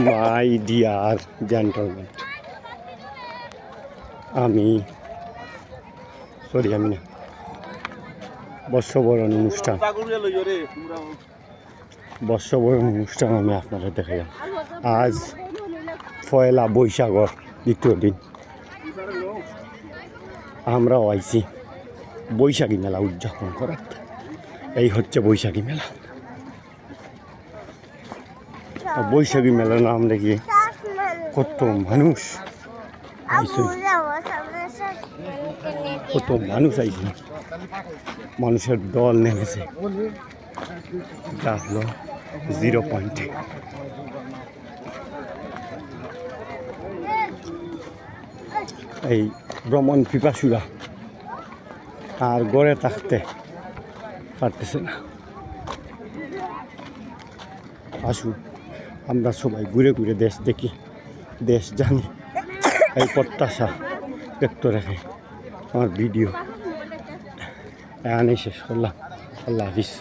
My dear gentleman, আমি না বর্ষবরণ অনুষ্ঠান আমি আপনাদের দেখাইলাম। আজ পয়লা বৈশাখর দ্বিতীয় দিন আমরাও আইছি বৈশাখী মেলা উদযাপন করার। এই হচ্ছে বৈশাখী মেলা। বৈশাখী মেলার নাম দেখিয়ে কত মানুষ আইছে, কত মানুষ আইছে, মানুষের দল নেমেছে। যা হলো 0 পয়েন্টে। এই ভ্রমণ পিপাসুরা আর গড়ে থাকতে পারতেছে না। আসুন আমরা সবাই ঘুরে ঘুরে দেশ দেখি, দেশ জানি, এই প্রত্যাশা ব্যক্ত রেখে আমার ভিডিও এখানেই শেষ করলাম। আল্লাহ হাফিজ।